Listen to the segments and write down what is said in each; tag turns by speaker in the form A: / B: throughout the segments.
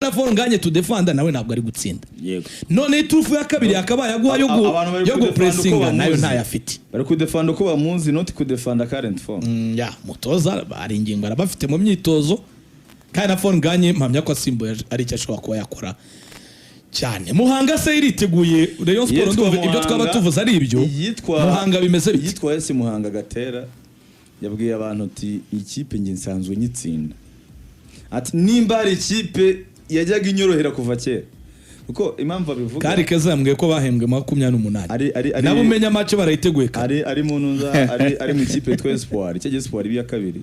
A: na for nganye to defend nawe ntabwo ari gutsinda
B: yego
A: none iturufu ya kabiri akabaye aguha yo go pressinga nayo ntayafite
C: bari ku defend uko bamuzi not ku defend current form
A: ya mutoza ari ingingo arabafite mu myitozo kandi na for nganye mpamya ko asimbuye ari cyo ashobora kuba yakora cyane. Muhanga se iriteguye Rayon Sport ndumva ibyo twaba tuvuze ari ibyo Muhanga bimeze bite
C: yitwa ese Muhanga Gatera yabwiye abantu ati ikipe nge nsanzwe nyitsinda ati nimba ari ikipe yajyaga inyorohera kuva kera kuko impamvu abivuga
A: kari kazambwiye ko bahembwe 28 nabo umenya match barayiteguye
C: ari muntu ari mu ikipe yitwa Espoir cyo Espoir biya kabiri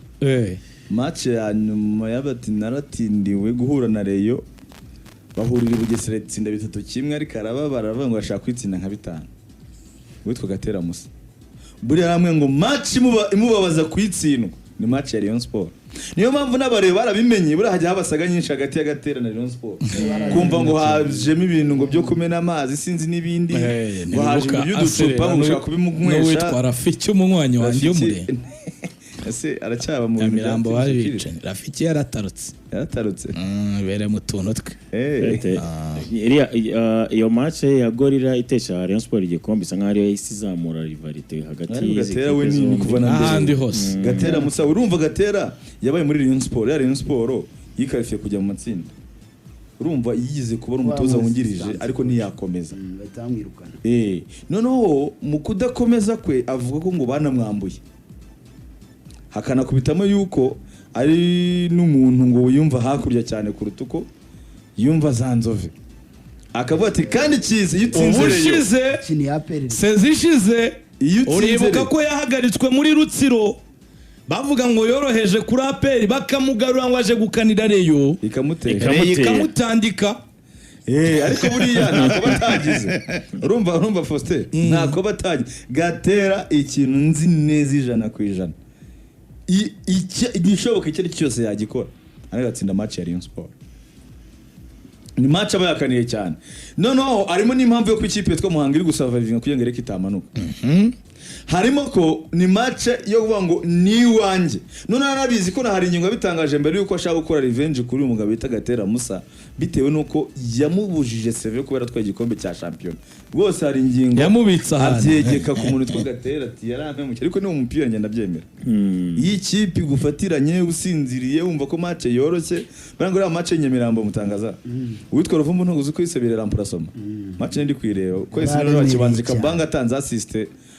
C: match ya nyuma y'abati naratindiwe guhura na Rayon bahurira Bugesera itsinda 3-1 ariko arababara ngo bashaka kwitsinda nka 5 witwa Gatera Musa buri hamwe ngo match imubabaza kwitsindwa ni match ya Rayon Sport niyo mpamvu n'abareba barabimenye buri hajya habasaga nyinshi hagati ya Gatera na Rayon Sport kumva ngo hajemo ibintu ngo byo kumena amazi sinzi n'ibindi ngo haje by'uducupa ngo ushaka kubimunywesha
A: witwa Rafiki umunywanyi wandi yo mure
C: ese aracyaba mu
A: mirambo wabicanye Rafiki yaratarutse bere mu tuntu twe
B: iyo match ya Gorilla itesha Rayon Sport igikombe isa nkaho isizamura rivalite hagati
C: y'Gatera we ni kuvana
A: ahandi hose
C: Gatera Musa urumva Gatera yabaye muri Rayon Sport ya Rayon Sport yikarifiye kujya mu matsinda urumva yigize kuba umutoza wungirije ariko ntiyakomeza
D: batamwirukana
C: noneho mu kudakomeza kwe avuga ko ngo banamwambuye hakana kubitamo yuko ari n'umuntu ngo yumva hakurya cyane kuruta uko yumva Zanzove akavuga ati kandi kize
A: ubushize sezishize uribuka ko yahagaritswe muri Rutsiro bavuga ngo yoroheje kuri APR bakamugarura ngo aje gukanira Rayon ikamutandika
C: ariko buriya ntako batagize urumva Faustin ntako batagize Gatera ikintu nzi neza 100% igishoboka icyo cyose yagikora ariko atsinda match ya Rayon Sport ni match abayakaniye cyane noneho arimo n'impamvu yo kwikipe twa Muhanga iri gusurvivinga kugira ngo reke itamanuka harimo ko ni match yo kuvuga ngo ni wanje none arabizi ko hari ingingo bitangaje mbere yuko ashaka gukora revenge kuri umugabo bita Gatera Musa bitewe nuko yamubujije seve kubera twa igikombe cya champion rwose hari ingingo
A: yamubitsa
C: abyegeka ku muntu twa Gatera ati yarampemuke ariko ni umupira ngenda byemera iyi kipe gufatiranye usinziriye wumva ko match yoroshye barangwa ari match Nyamirambo mutangaza witwa Ruvumbu ntuguze uko yisebera ramprasoma match ndi kwireba ko ese no bakibanzika banga atanze assist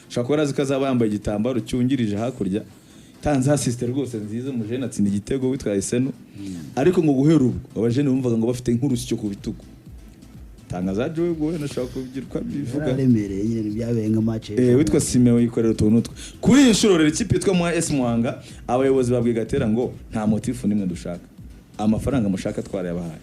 C: shakora zikazaba yambaye igitambaro cyungirije hakurya tanze assist rwose nziza mu jene atsinda igitego witwa Isenu ariko ngo guhera ubwo abajene bumvaga ngo bafite nk'urusi cyo kubitugu tangaza jowe go nashaka kubigirwa bivuga
D: remereye nyine byabenga match
C: witwa Simeo yikorera utuntu kuri inshuro rero ikipe yitwa mu AS Muhanga abayobozi babwiye Gatera ngo nta motifu nimwe dushaka amafaranga mushaka twarayabahaye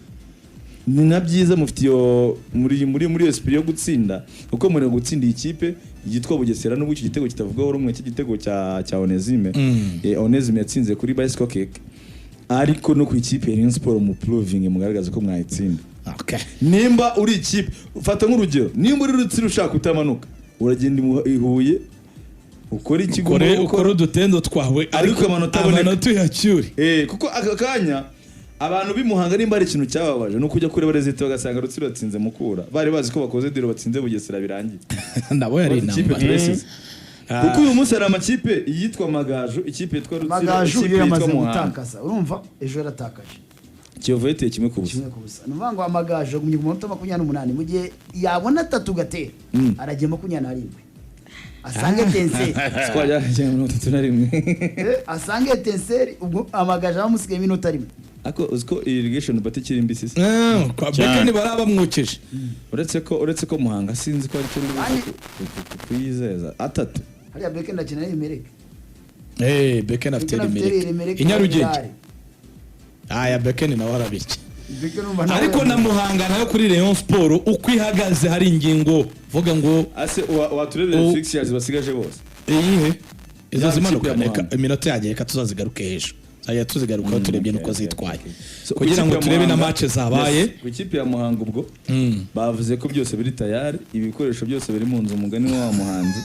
C: ni nabyiza mufite yo muri esprit yo gutsinda uko muri gutsinda ikipe yitwa Bugesera n'ubu iki gitego kitavugaho rumwe iki gitego cya Onesime Onesime yatsinze kuri bicycle kick ariko no ku ikipe Rayon Sport mu proving mugaragaza ko mwayitsinda nimba uri ikipe fata nk'urugero nimba uri Rutsiro ushaka utamanuka uragenda ihuye ukora ikigomba
A: ukora udutendo twawe
C: ariko amanota
A: yacyuri
C: kuko akanya abantu bimuhanga nimba ari ikintu cyababaje no kujya kuri barezite bagasanga Rutsiro batsinze mukura bari bazi ko bakoze diro batsinze Bugesera birangiye
A: ndabo yari inamba
C: kuko uyu munsi ari amakipe yitwa Magaju ikipe yitwa Rutsiro
D: ikipe yitwa Muhanga urumva ejo yaratakaje
C: Kiyovu yiteye kimwe ku busa
D: nuvuga ngo Amagaju agumye ku munota 28 mu gihe yabona 3 Gatera aragiye 27 asange Tenseri
C: twajya mu 31
D: asange Tenseri ubwo Amagaju amusigaye iminota rimwe
C: ako uziko irrigation bati kiri mbisi
A: kwa Bekeni barabamwukeje
C: uretse ko Muhanga sinzi ko ari cyo kwizeza atatu
D: hariya Bekeni ndakina yimereke
A: Bekeni afite Rimereke Inyarugenge aya Bekeni nawe arabiki ariko na Muhanga nayo kuri Rayon Sport uko ihagaze hari ingingo vuga ngo
C: ase waturebere fixtures basigaje bose
A: izo zimanuka iminota yagiye katuzazigaruke hejuru saya tuzigaruka turebye nuko zitwaye kugira ngo turebe na match zabaye
C: ku ikipe ya Muhanga ubwo bavuze ko byose biri tayari ibikoresho byose biri mu nzu umugani wa muhanzi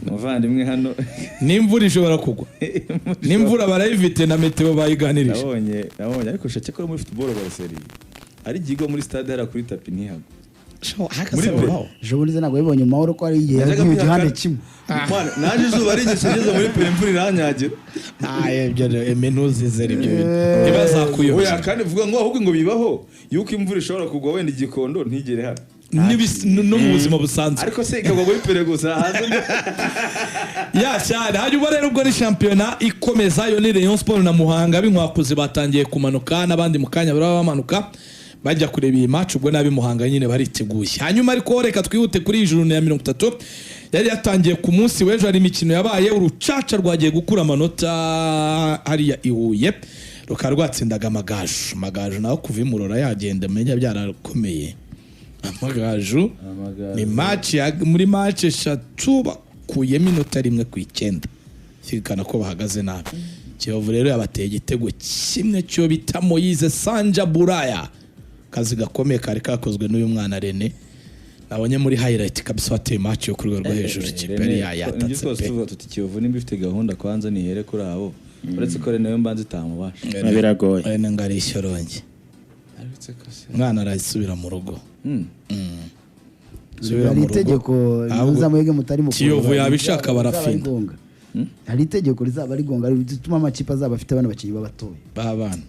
C: muvandimwe hano
A: n'imvura ishobora kugwa n'imvura barayivite na meteo bayiganirije
C: nabonye ariko shake ko muri football baraseri ari igigwa muri stade hara kuri tapi ntihago
A: muri pe
D: ejo bundi ntabwo yabibonye mu mahoro ko ari igihe yagiye igihande kimwe
C: Mwana, naje izuba ari igishegeze muri pe imvura iranyagira
A: ibyo ntuzizere ibyo bintu ntibazakuyobya
C: oya kandi vuga ngo ahubwo ngo bibaho yuko imvura ishobora kugwa wenda igikondo ntigere hano
A: no mu buzima busanzwe
C: ariko se ikagwa muri pere gusa hanze
A: ya cyane hanyuma rero ubwo ni shampiyona ikomeza yo ni Rayon Sport na Muhanga b'inkwakuzi batangiye kumanuka n'abandi mu kanya baraba bamanuka bajya kureba iyi match ubwo nabi Muhanga nyine bariteguye hanyuma ariko reka twihute kuri ijuru ya 30 yari yatangiye ku munsi w'ejo hari imikino yabaye urucaca rwagiye gukura amanota hariya ihuye rukaba rwatsindaga amagaju naho kuva imurora yagenda menya byarakomeye amagaju ni match muri match 3 bakuyemo inota rimwe ku 9 fikana ko bahagaze nabi Kiyovu rero yabateye igitego kimwe cyo bita Moise Sanja Buraya kazi gakomeye kari kakozwe n'uyu mwana Rene nabonye muri highlight kabisa wateye match yo ku rwego rwo hejuru kiperi yatatse pe
C: tuvuga tuti Kiyovu nimba ifite gahunda kwanza nihere kuri abo uretse ko Rene yo mbanze itamubasha
B: biragoye
A: Rene ngari ishyoronge mwana arasubira mu rugo
D: hari itegeko mpuzamahanga mutari mu
A: Kiyovu yabishaka barafinda
D: hari itegeko rizaba rigonga rituma amakipe azaba afite abana bakinnyi b'abatoya
A: babana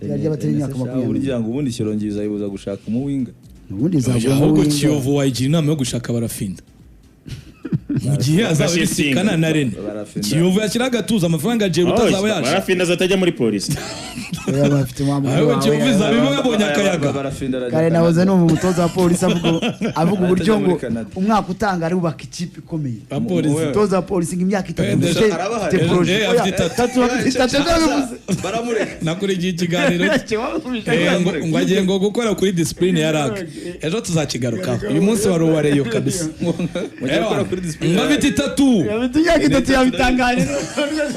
D: ryari batari imyaka 20
C: burya ngo ubundi Kirongi bizayibuza gushaka umuwinga
D: ubundi zavuye
A: ahubwo Kiyovu wayigira inama yo gushaka barafinda mu gihe azaba yisikana na Rene Kiyovu yashyira agatuza amafaranga agiye utazaba yaje
B: barafinda zatajya muri polisi
D: bafite mpamvu
A: ahubwo Kiyovu izaba yabonye akayaga
D: kare nahoze no mu mutoza wa polisi avuga uburyo ngo umwaka utanga ari ubaka ikipe ikomeye umutoza wa polisi imyaka 3 te projet
C: baramureka
A: nakurigiye ikiganiro ngo agiye ngo gukora kuri discipline ya RAG ejo tuzakigarukaho uyu munsi wari uwareyo kabisa ngabiti 3
D: yabitangaje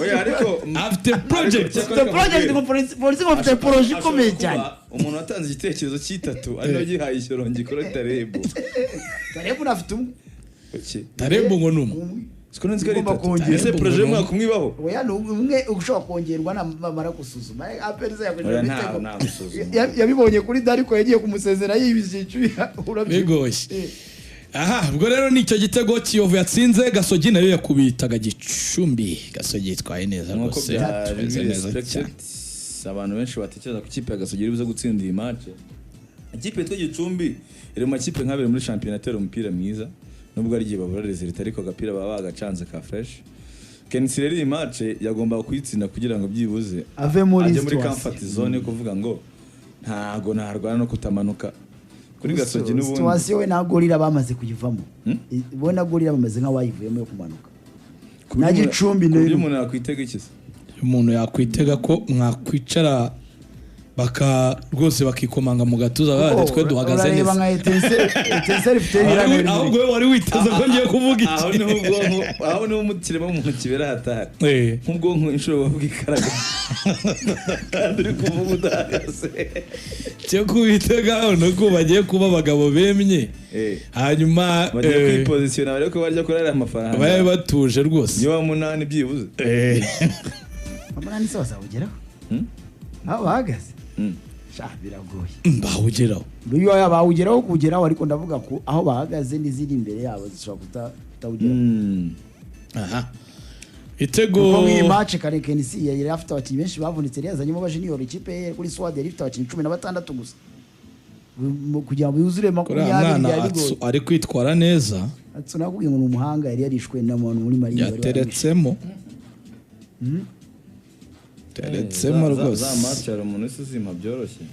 C: oya ariko
A: afite project
D: polisi bafite projet ikomeye cyane
C: umuntu watanze igitekerezo cy'itatu ari no gihaye Kirongi kuri Tarebu
D: nafite umwe
A: Tarebu ngo numwe
C: siko nzi kari ese projet mwaka kumwibaho
D: oya umwe ushobora kongerwa namara gusuzuma aperize
C: oya nta gusuzuma
D: yabibonye kuri Dariko yagiye kumusezera yibishicuye
A: bigoshye aha ubwo rero nicyo gitego Kiyovu yatsinze Gasogi nayo yakubitaga Gicumbi Gasogi yitwaye neza rwose
C: abantu benshi batekereza ko ikipe ya Gasogi iribuze gutsinda iyi match ikipe yitwa Gicumbi iri mu makipe nk'abiri muri shampiyona atera umupira mwiza nubwo ari gihe babura result ariko agapira baba bagacanze ka fresh Kenisi rero iyi match yagomba kuyitsinda kugira ngo byibuze
D: ave muri
C: comfort zone kuvuga ngo ntago narwana no kutamanuka kuri Gasogi n'ubundi
D: situation we na Gorira bamaze kuyivamo bona Gorira bamaze nka wayivuyemo yo kumanuka na Gicumbi
C: no umuntu yakwitega ikisi
A: umuntu yakwitega ko mwakwicara baka rwose bakikomanga mu gatuza bari twe duhagaze neza
D: nka etenseri fiteri
A: ahubwo wari witeze ko ngiye kuvuga iki
C: aho niho umutiremo mu kibera hatari nk'ubwonko inshuro bavuga ikaraga kandi uri kuvuga udahagaze
A: cyo kubitega no ko bagiye kuba abagabo bemye hanyuma
C: bagiye kwipositiona bari ko barya kurara amafaranga
A: baye batuje rwose
C: niyo 8 byibuze
D: amanani se bazabugeraho aho bahagaze biragoye
A: bawugeraho
D: uyu yabawugeraho kugeraho ariko ndavuga ko aho bahagaze n'iziri imbere yabo zishobora kutawugeraho
A: aha itego
D: kuko iyi match kare Kenisi yari afite abakinnyi benshi bavunitse yazanyemo ba junior ikipe kuri Swad yari ifite abakinnyi 16 gusa kugira ngo yuzure 20
A: ari kwitwara neza
D: nakubwiye ngo umuhanga yari yarishwe n'abantu muri Mali
A: yateretsemo teretsemo rwose
C: za match ari umuntu usuzima byoroshye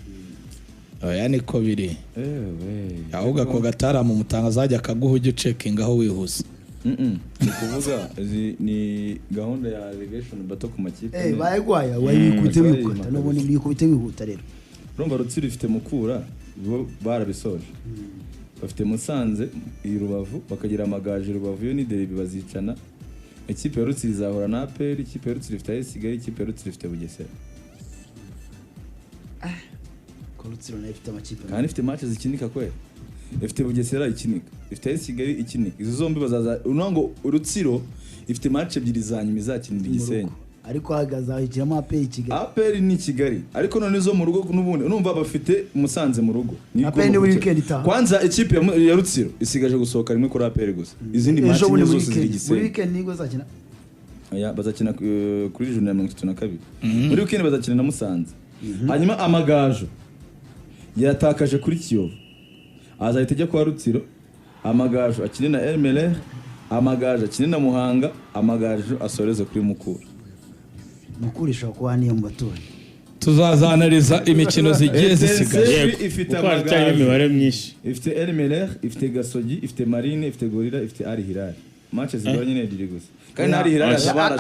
A: oya niko biri ahubwo ako gatara mu mutanga zajya kaguha ujye checkinga aho wihuse
C: ni kuvuga ni gahunda ya relegation bato ku makipe
D: bayigwaya wayikute wihuta none bikubite wihuta rero
C: urumva Rutsiro ifite Mukura bo barabisoje bafite Musanze i Rubavu bakagira Amagaju Rubavu yo ni derby bazicana ikipe ya Rutsiro izahura na APR ikipe ya Rutsiro ifite Kigali ikipe ya Rutsiro ifite Bugesera
D: ko Rutsiro nayo ifite amakipe
C: kandi ifite match zikinika kweli ifite Bugesera ikinika ifite Kigali ikinika izo zombi bazaza unango Rutsiro ifite match ebyiri za nyuma izakinira Igisenyi
D: ariko hazahikiramo APR Kigali.
C: APR ni Kigali ariko none zo mu rugo n'ubundi numva bafite Musanze mu rugo
D: APR ni weekend itaha.
C: Kwanza ikipe ya Rutsiro isigaje gusohoka rimwe kuri APR gusa izindi match zose ziri Gisenyi.
D: Muri weekend nigo zakina
C: bazakina kuri juni ya 32 muri weekend bazakina na Musanze. Hanyuma Amagaju yatakaje kuri Kiyovu azahita ajya kwa Rutsiro. Amagaju akine na Elmele, Amagaju akine na Muhanga, Amagaju asoreze kuri Mukura.
D: Mukurisha kwa niyo mu batori.
A: Tuzazanariza imikino zigiye zisigaye.
C: Ifite
B: Amagaju imibare myinshi.
C: Ifite Elmele, ifite Gasogi, ifite Marine, ifite Gorilla, ifite Al Hilal. Match zigabanye ne diri gusa. Kandi Al Hilal
D: azabara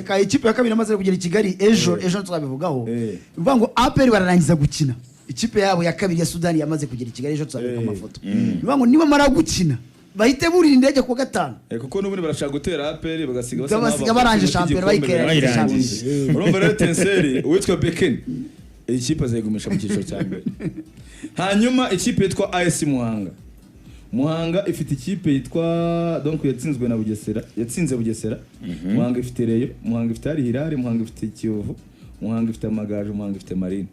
D: ka ikipe ya kabiri amaze kugera i Kigali ejo tuzabivugaho. Bivuga ngo APR bararangiza gukina. Ikipe yabo ya kabiri ya Sudani yamaze kugera i Kigali ejo tuzabika amafoto. Bivuga ngo niba mara gukina bahite burira indege ku gatanu.
C: Kuko n'ubundi barashaka gutera APR
D: bagasiga baranje champion bayikera champion.
C: Urumva rero Tenseri uwitwa Beken ikipe azayigumisha mu cyiciro cya mbere. Hanyuma ikipe yitwa AS Muhanga. Muhanga ifite ikipe yitwa donc yatsinzwe na Bugesera, yatsinze Bugesera. Muhanga ifite Reyo, Muhanga ifite Al Hilal, Muhanga ifite Kiyovu, Muhanga ifite Amagaju, Muhanga ifite Marine.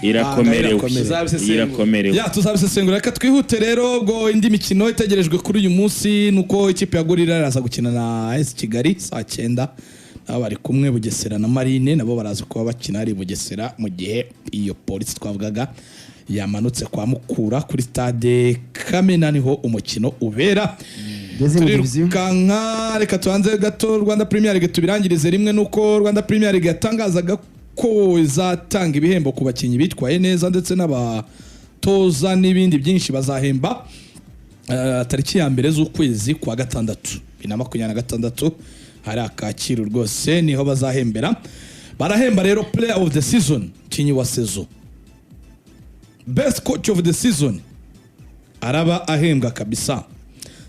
B: Irakomerewe.
A: Ya tuzabisesengura reka twihute rero ubwo indi mikino itegerejwe kuri uyu munsi nuko ikipe ya Gorilla iraza gukina na AS Kigali saa 9 nabo bari kumwe Bugesera na Marine nabo baraza kuba bakina ari Bugesera mu gihe iyo polisi twavugaga yamanutse kwa Mukura kuri stade Kamena niho umukino ubera. Turirukanka reka tuanze gato Rwanda Premier League tubirangirize rimwe nuko Rwanda Premier League yatangazaga ko izatanga ibihembo ku bakinyi bitwaye neza ndetse n'abatoza n'ibindi byinshi bazahemba tariki ya mbere z'ukwezi kwa gatandatu 2026 hari akakiro rwose niho bazahembera. Barahemba rero player of the season kinyi wa sezo, best coach of the season araba ahembwa kabisa,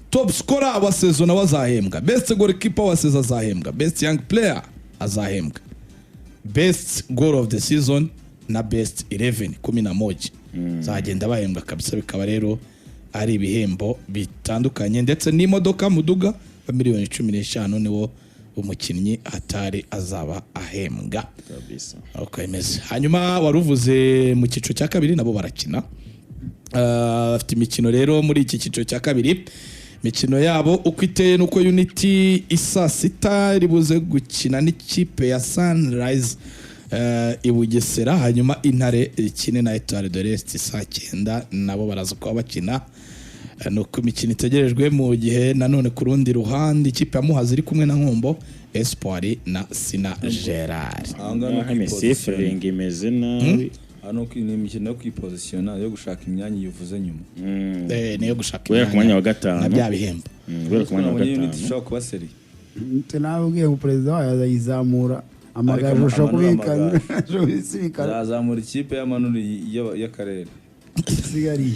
A: top scorer wa sezo na wazahembwa, best goalkeeper wa sezo azahembwa, best young player azahembwa, best goal of the season na best 11 11 zagenda bahembwa kabisa. Bikaba rero ari ibihembo bitandukanye ndetse n'imodoka muduga wa miliyoni 15 niwo umukinnyi atari azaba ahembwa
B: kabisa.
A: Okay meze. Hanyuma waruvuze mu cyiciro cya kabiri nabo barakina afite imikino rero muri iki cyiciro cya kabiri. Mikino yabo uko iteye nuko Unity isa 6 ribuze gukina n'ikipe ya Sunrise Ibugesera, hanyuma Intare ikine na Etoile de l'Est saa 9 nabo baraza kuba bakina. Nuko imikino itegerejwe mu gihe nanone ku rundi ruhande ikipe ya Muhazi iri kumwe na Nkombo Espoir na Sina Gerard.
B: Mesifring imeze nabi.
C: Hano ni imikino yo kwipositiona yo gushaka imyanya yivuze nyuma.
A: Niyo gushaka
B: Kubera ku mwanya wa gatanu
A: na bya bihembo.
B: Kubera ku mwanya wa gatanu.
C: Unity shaka kuba seri.
D: Tunabwiye ku president yazayizamura Amagaju sho kubikana sho bisibikana
C: azamura ikipe y'amanuri y'akarere
D: sigari.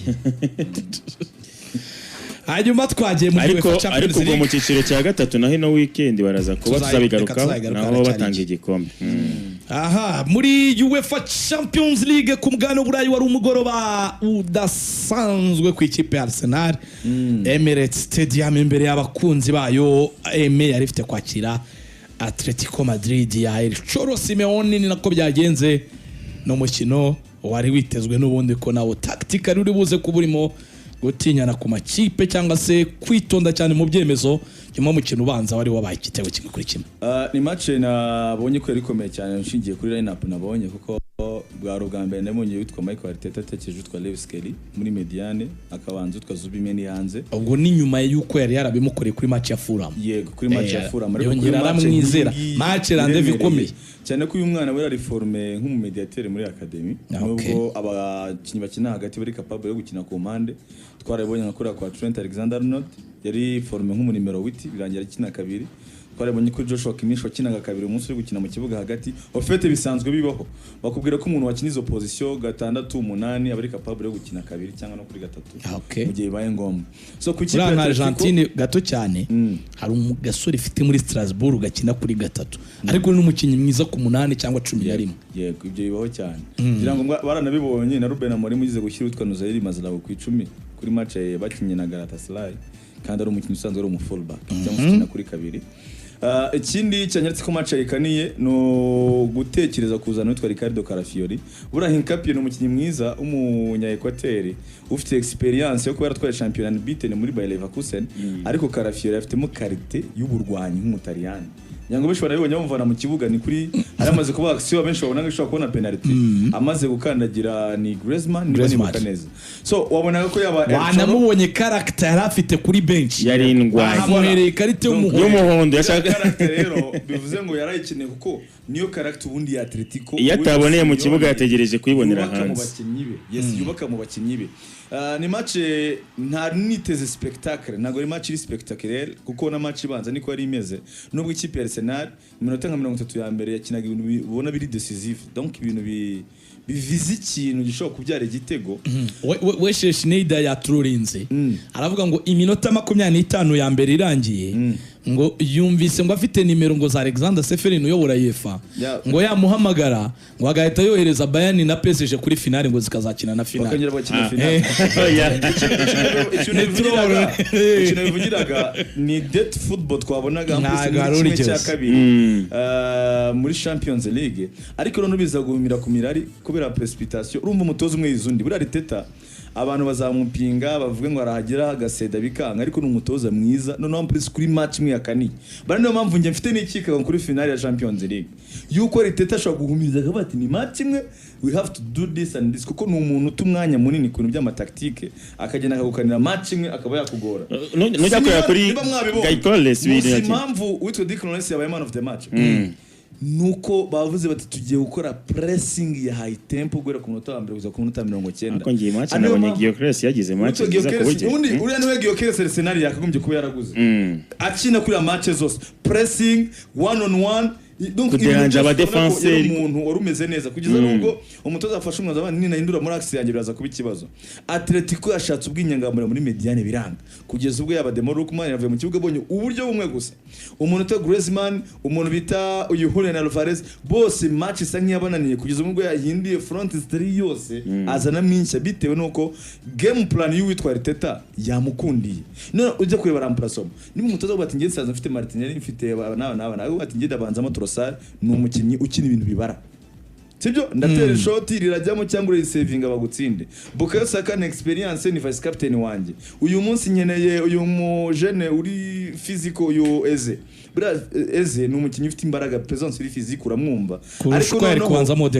A: Hanyuma twagiye mu
B: UEFA Champions League mu cyiciro cya gatatu naho ino weekend baraza kuba tuzabigaruka naho batanga igikombe.
A: Aha muri UEFA Champions League ku mugano burayi wari umugoroba udasanzwe ku ikipe ya Arsenal. Emirates Stadium imbere y'abakunzi bayo Eme yari ifite kwakira Atletico Madrid ya El Cholo Simeone. Ni nako byagenze no mukino wari witezwe n'ubundi ko nawo tactical uri buze kuburimo gutinyana ku makipe cyangwa se kwitonda cyane mu byemezo nyuma mukino ubanza wari wabaye igitego kimwe kuri kimwe.
C: Ni match nabonye ko rikomeye cyane nshingiye kuri lineup nabonye kuko bwa rugambere nabonye witwa Michael Arteta atekereje witwa Lewis Kelly muri mediane akabanza witwa Zubimeni hanze.
A: Ubwo ni nyuma y'uko yari yarabimukoreye kuri match ya Fulham.
C: Yego kuri match ya Fulham ariko
A: yongera aramwizera match rendez-vous ikomeye
C: cyane ko uyu mwana we ari forme nk'umumediateur muri academy nubwo abakinnyi bakina hagati bari capable yo gukina ku mpande. Twarabonye nkakora kwa Trent Alexander-Arnold yari forme nk'umunimero witi birangira ikina kabiri. Twarabonye ko Joshua Kimmich wakinaga kabiri umunsi uri gukina mu kibuga hagati. Ofete bisanzwe bibaho bakubwira ko umuntu wakina izo position 6 8 abari capable yo gukina kabiri cyangwa no kuri gatatu mu gihe baye ngombwa. So ku kipe
A: ya Argentine gato cyane hari umugasore ifite muri Strasbourg gakina kuri gatatu ariko n'umukinnyi mwiza ku 8 cyangwa 11.
C: Yego ibyo bibaho cyane kugira ngo baranabibonye na Ruben Amorim ugize gushyira witwa Nozaire Mazraoui ku 10 kuri match bakinye na Galatasaray kandi ari umukinnyi usanzwe ari umu fullback cyangwa ukina kuri kabiri. ikindi cyanyeretse ko match yikaniye no gutekereza kuzana witwa Ricardo Carafiori. Buriya Hincapié ni umukinnyi mwiza w'umunya Equateur ufite experience yo kuba yaratwaye champion unbeaten muri Bayer Leverkusen, ariko Carafiori afitemo qualité y'uburwanyi nk'umutaliyani. Yango benshi barabibonye bamuvana mu kibuga ni kuri hari amaze kuba action benshi babona ngo ishobora kubona penalty amaze gukandagira ni Griezmann ni Mukaneza. So wabonaga ko yaba
A: wanamubonye character yari afite kuri bench
B: yari indwanyi
A: amuhereye ikarita y'umuhondo
C: yashaka character rero bivuze ngo yarayikeneye kuko niyo character ubundi ya Atletico
B: yataboneye mu kibuga yategereje kuyibonera hanze.
C: Mu bakinnyi be yubaka mu bakinnyi be. Ni match nta niteze spectacle ntago ari match iri spectaculaire kuko na match ibanza niko yari imeze nubwo ikipe ya Arsenal iminota nka 30 ya mbere yakinaga ibintu ubona biri decisive, donc ibintu bivize ikintu gishobora kubyara igitego.
A: we Schneider yaturinze aravuga ngo iminota 25 ya mbere irangiye ngo yumvise ngo afite nimero ngo za Alexander Seferin uyobora UEFA ngo yamuhamagara ngo agahita yohereza Bayern na PSG kuri finale ngo zikazakina na finale
C: bakongera bakina finale. Ikintu bivugiraga ni dead football twabonaga muri cya kabiri muri Champions League, ariko none biza guhumira ku mirari kubera precipitation. Urumva umutoza umwe yizundi buri Arteta abantu bazamupinga bavuge ngo arahagera agaseda bikanga, ariko ni umutoza mwiza noneho mprise kuri match imwe yakaniye. Bari niyo mpamvu nge mfite n'ikika kuri finale ya Champions League yuko Arteta ashobora guhumiriza akabati ni match imwe we have to do this and this, kuko ni umuntu utumwanya munini ku bintu by'amataktike akagenda akagukanira match imwe akaba yakugora.
B: Nujya kureba kuri Gaikoles
C: wiri impamvu witwa Declan Rice yabaye man of the match nuko bavuze bati tugiye gukora pressing ya high tempo gwera ku munota wa mbere kuza ku munota 90.
B: Ako ngiye match nabonye Gyökeres yagize match nziza ku buryo
C: undi uriya niwe Gyökeres Arsenal yakagombye kuba yaraguze akina kuri match zose pressing one on one, donc
B: kuderanja aba defenseur
C: umuntu warumeze neza kugeza nubwo umutoza afashe umwanzuro abandi ni nahindura muri axe yanjye biraza kuba ikibazo. Atletico yashatse ubwinyangamura muri mediane biranga kugeza ubwo yaba Demo Lookman yavuye mu kibuga bonye uburyo bumwe gusa umuntu ta Griezmann umuntu bita Julian Alvarez bose match isa nk'iyabananiye kugeza ubwo yahinduye front three yose azana minshya bitewe nuko game plan y'uwitwa Arteta yamukundiye. None ujye kureba remplaçant ni umutoza ubati ngiye nsanze mfite Martinelli mfite n'abana ubati ngiye dabanzamo ni umukinnyi ukina ibintu bibara, sibyo ndatera shot rirajyamo cyangwa uri saving abagutsinde. Bukayo Saka na experience ni vice captain wanjye uyu munsi nkeneye uyu mu jeune uri physical uyu Eze ni umukinnyi ufite imbaraga presence iri physique uramwumva,
A: ariko yari kubanzamo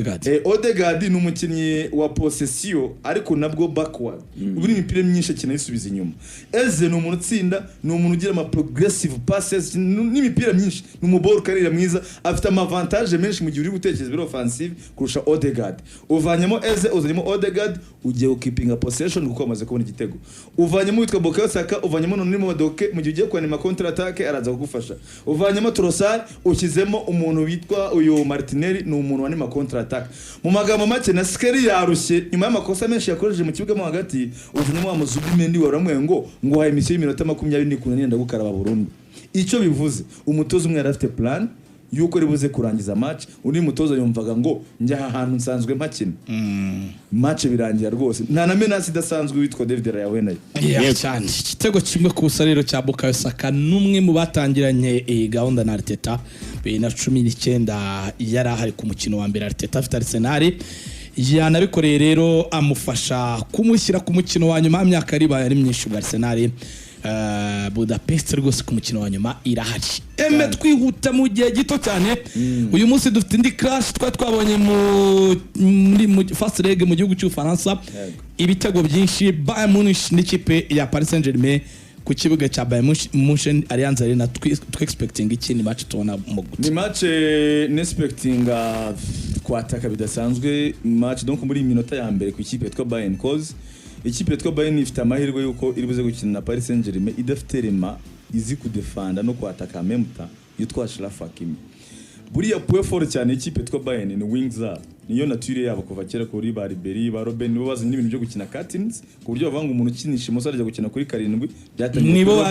C: Odegaard ni umukinnyi wa possession ariko nabwo backward uburi imipira myinshi akina yisubiza inyuma. Eze ni umuntu utsinda ni umuntu ugira ama progressive passes n'imipira myinshi ni umuboro karira mwiza afite ama avantage menshi mu gihe uri gutekereza biro offensive kurusha Odegaard. Uvanyemo Eze uzanyemo Odegaard ugiye keeping a possession kuko amaze kubona igitego. Uvanyemo witwa Bukayo Saka uvanyemo nonimo Madoke mu gihe ugiye kwanima counter attack araza kugufasha. Uvanyemo Trossard ukizemo umuntu witwa uyu Martinelli ni umuntu wanima counter attack. Mu magambo make na Skeri yarushye nyuma y'amakosa menshi yakoreje mu kibuga mo hagati uvanyemo Amuzubimendi waramwe ngo haye misiyo y'iminota 20 kunanira ndagukaraba burundu. Icyo bivuze umutoza umwe yarafite plan yuko ribuze kurangiza match undi mutoza yumvaga ngo njya ahantu nsanzwe mpakina match birangira rwose nta na menace idasanzwe witwa David Raya nayo
A: cyane. Igitego kimwe ku busarero cya Bukayo Saka numwe mu batangiranye gahunda na Arteta 2019 yari ahari ku mukino wa mbere Arteta afite Arsenal yanabikoreye rero amufasha kumushyira ku mukino wa nyuma y'imyaka ari myinshi bwa Arsenal. Budapest rwose ku mukino wa nyuma irahari. Twihuta mu gihe gito cyane uyu munsi dufite indi crash twabonye mu first leg mu gihugu cy'u Faransa ibitego byinshi. Bayern Munich n'ikipe ya Paris Saint-Germain ku kibuga cya Bayern Munich Allianz Arena expecting ikindi match tubona mu gute.
C: Ni match expecting kwataka bidasanzwe match donc muri minota ya mbere ku ikipe yitwa Bayern cause ikipe yitwa Bayern ifite amahirwe yuko iri buze gukina na Paris Saint-Germain idafite rema izi kudefanda no kwataka memta yitwa Achraf Hakimi. Buriya point fort cyane ikipe yitwa Bayern ni wings up niyo nature yabo kuva kera kuri ba Ribery ba Robben nibo bazanye ibintu byo gukina cuttings ku buryo bavanga umuntu ukinisha imoso arajya gukina kuri karindwi nibo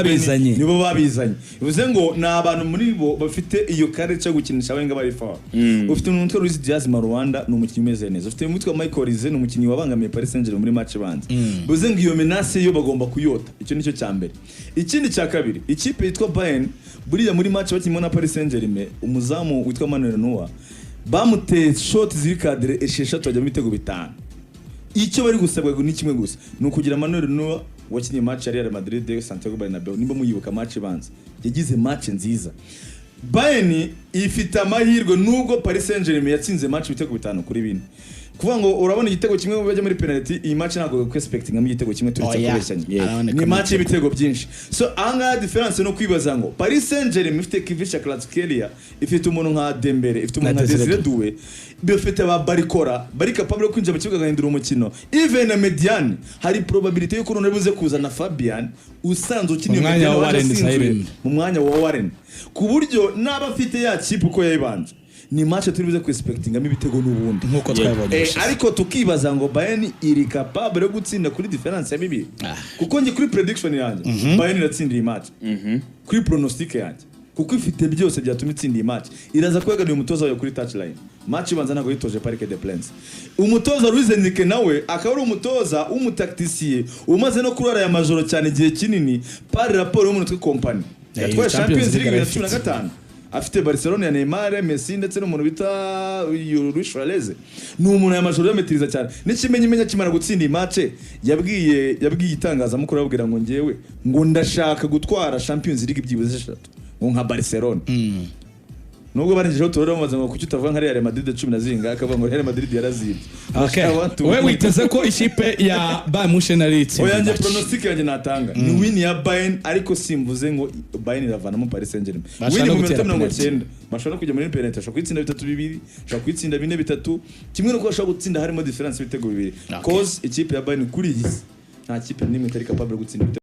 C: babizanye bivuze ngo na abantu muri bo bafite iyo kare cyo gukinisha abenga bari fa ufite umuntu witwa Luis Diaz mu Rwanda ni umukinnyi umeze neza ufite umuntu witwa Michael Rize ni umukinnyi wabangamiye Paris Saint-Germain muri match banze bivuze ngo iyo menace yo bagomba kuyota icyo nicyo cya mbere ikindi cya kabiri ikipe yitwa Bayern buriya muri match bakinnye na Paris Saint-Germain umuzamu witwa Manuel Neuer bamuteye shot ziri kadire esheshatu ajya mu bitego 5 icyo bari gusabwa ni kimwe gusa ni ukugira Manuel Neuer wakinnye match ya Real Madrid de Santiago Bernabeu nimba muyibuka match banze yagize match nziza Bayern ifite amahirwe nubwo Paris Saint-Germain yatsinze match bitego 5 kuri 4 kuvuga ngo urabona igitego kimwe bajya muri penalty iyi match ntabwo expecting am igitego kimwe turi cyakubeshyanye ni match y'ibitego byinshi so anga difference no kwibaza ngo Paris Saint-Germain ifite Kvaratskhelia Kvaratskhelia ifite umuntu nka Dembele ifite umuntu nka Desire Doué bafite ba Barikora bari capable kwinjira mu kibuga gahindura umukino even na Mediane hari probability yuko none buze kuzana Fabian usanzwe ukiniye mu mwanya wa Warren ku buryo naba afite ya kipe uko yayibanje ni match turi buze ku expecting am ibitego n'ubundi
A: nkuko twabonye
C: ariko tukibaza ngo Bayern iri capable yo gutsinda kuri difference ya bibiri kuko ngi kuri prediction yanjye Bayern iratsinda iyi match kuri pronostic yanjye kuko ifite byose byatuma itsinda iyi match iraza kweganira umutoza wayo kuri touchline match ibanza nago yitoje Parc des Princes umutoza Luis Enrique nawe akaba ari umutoza umutacticier umaze no kurara ya majoro cyane gihe kinini par rapport y'umuntu twe company yatwaye Champions League 2015 afite Barcelona ya Neymar Messi ndetse n'umuntu bita Luis Suarez ni umuntu ya majoro yametiriza cyane n'ikimenyimenya kimara gutsinda iyi match yabwiye itangazamakuru ababwira ngo ngewe ngo ndashaka gutwara Champions League byibuze 3 ngo nka Barcelona nubwo barengejeho turore bamaze ngo kuki utavuga nka Real Madrid 10 zinga akavuga ngo Real Madrid yarazibye
A: wewe witeze ko ikipe ya Bayern Munchen ari itsinda
C: oyanjye pronostic yanjye natanga ni win ya Bayern ariko simvuze ngo Bayern iravana mu Paris Saint-Germain win mu 19 bashobora kujya muri penalty ashobora kwitsinda 3-2 ashobora kwitsinda 4-3 kimwe no ko ashobora gutsinda harimo difference bitego 2 cause ikipe ya Bayern kuri iyi nta kipe nimwe itari capable gutsinda